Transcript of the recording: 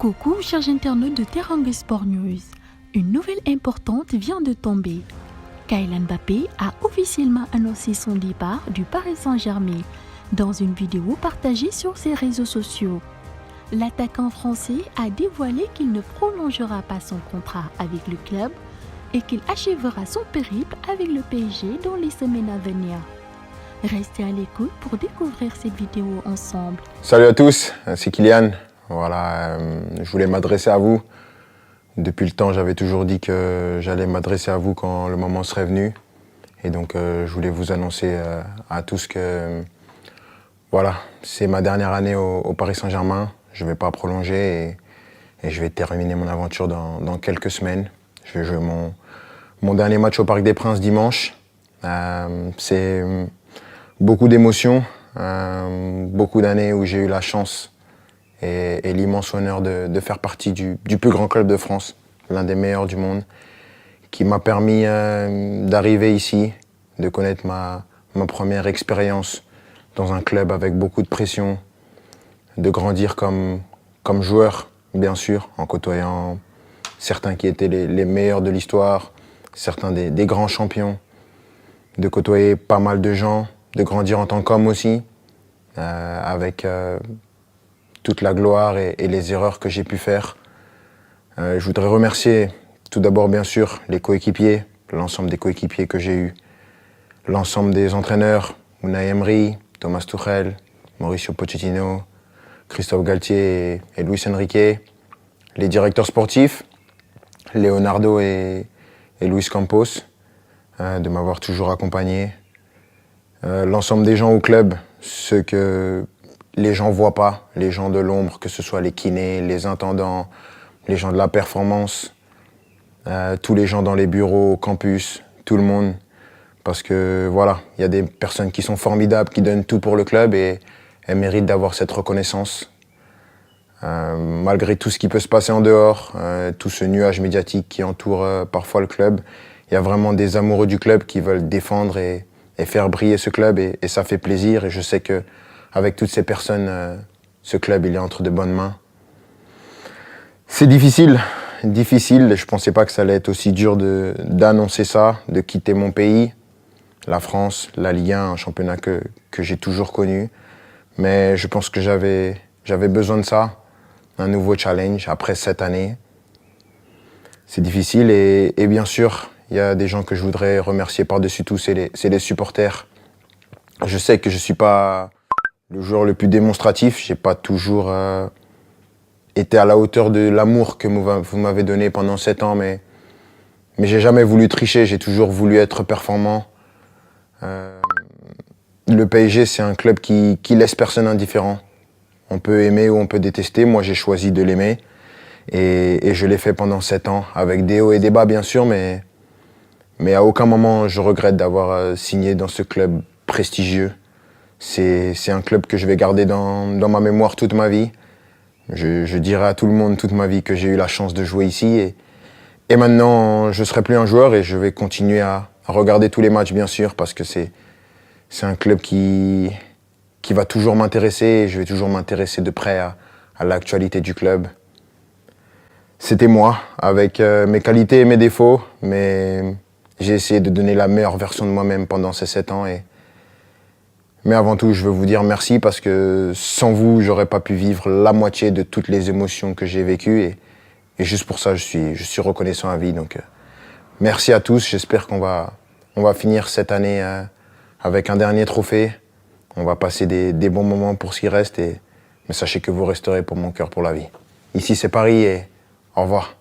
Coucou chers internautes de Teranga Sport News. Une nouvelle importante vient de tomber. Kylian Mbappé a officiellement annoncé son départ du Paris Saint-Germain dans une vidéo partagée sur ses réseaux sociaux. L'attaquant français a dévoilé qu'il ne prolongera pas son contrat avec le club et qu'il achèvera son périple avec le PSG dans les semaines à venir. Restez à l'écoute pour découvrir cette vidéo ensemble. Salut à tous, c'est Kylian. Voilà, je voulais m'adresser à vous. Depuis le temps, j'avais toujours dit que j'allais m'adresser à vous quand le moment serait venu. Et donc, je voulais vous annoncer à tous que voilà, c'est ma dernière année au Paris Saint-Germain. Je ne vais pas prolonger et je vais terminer mon aventure dans quelques semaines. Je vais jouer mon dernier match au Parc des Princes dimanche. C'est beaucoup d'émotions, beaucoup d'années où j'ai eu la chance et l'immense honneur de faire partie du plus grand club de France, l'un des meilleurs du monde, qui m'a permis d'arriver ici, de connaître ma première expérience dans un club avec beaucoup de pression, de grandir comme joueur, bien sûr, en côtoyant certains qui étaient les meilleurs de l'histoire, certains des grands champions, de côtoyer pas mal de gens, de grandir en tant qu'homme aussi, avec toute la gloire et les erreurs que j'ai pu faire. Je voudrais remercier tout d'abord, bien sûr, les coéquipiers, l'ensemble des coéquipiers que j'ai eus, l'ensemble des entraîneurs, Unai Emery, Thomas Tuchel, Mauricio Pochettino, Christophe Galtier et Luis Enrique, les directeurs sportifs, Leonardo et Luis Campos, de m'avoir toujours accompagné, l'ensemble des gens au club, ceux que les gens ne voient pas, les gens de l'ombre, que ce soit les kinés, les intendants, les gens de la performance, tous les gens dans les bureaux, au campus, tout le monde. Parce que voilà, il y a des personnes qui sont formidables, qui donnent tout pour le club et elles méritent d'avoir cette reconnaissance. Malgré tout ce qui peut se passer en dehors, tout ce nuage médiatique qui entoure parfois le club, il y a vraiment des amoureux du club qui veulent défendre et faire briller ce club et ça fait plaisir. Et je sais qu'avec toutes ces personnes, ce club il est entre de bonnes mains. C'est difficile. Je ne pensais pas que ça allait être aussi dur d'annoncer ça, de quitter mon pays, la France, la Ligue 1, un championnat que j'ai toujours connu. Mais je pense que j'avais besoin de ça, un nouveau challenge après 7 années. C'est difficile et bien sûr, il y a des gens que je voudrais remercier par-dessus tout, c'est les supporters. Je sais que je ne suis pas le joueur le plus démonstratif, je n'ai pas toujours été à la hauteur de l'amour que vous m'avez donné pendant 7 ans, mais j'ai jamais voulu tricher, j'ai toujours voulu être performant. Le PSG, c'est un club qui laisse personne indifférent. On peut aimer ou on peut détester, moi j'ai choisi de l'aimer et je l'ai fait pendant 7 ans, avec des hauts et des bas bien sûr, mais à aucun moment je regrette d'avoir signé dans ce club prestigieux. C'est un club que je vais garder dans ma mémoire toute ma vie. Je dirai à tout le monde toute ma vie que j'ai eu la chance de jouer ici. Et maintenant, je ne serai plus un joueur et je vais continuer à regarder tous les matchs, bien sûr, parce que c'est un club qui va toujours m'intéresser et je vais toujours m'intéresser de près à l'actualité du club. C'était moi, avec mes qualités et mes défauts, mais j'ai essayé de donner la meilleure version de moi-même pendant ces 7 ans. Mais avant tout, je veux vous dire merci parce que sans vous, j'aurais pas pu vivre la moitié de toutes les émotions que j'ai vécues. Et juste pour ça, je suis reconnaissant à vie. Donc, merci à tous. J'espère qu'on va finir cette année avec un dernier trophée. On va passer des bons moments pour ce qui reste. Mais sachez que vous resterez pour mon cœur pour la vie. Ici, c'est Paris et au revoir.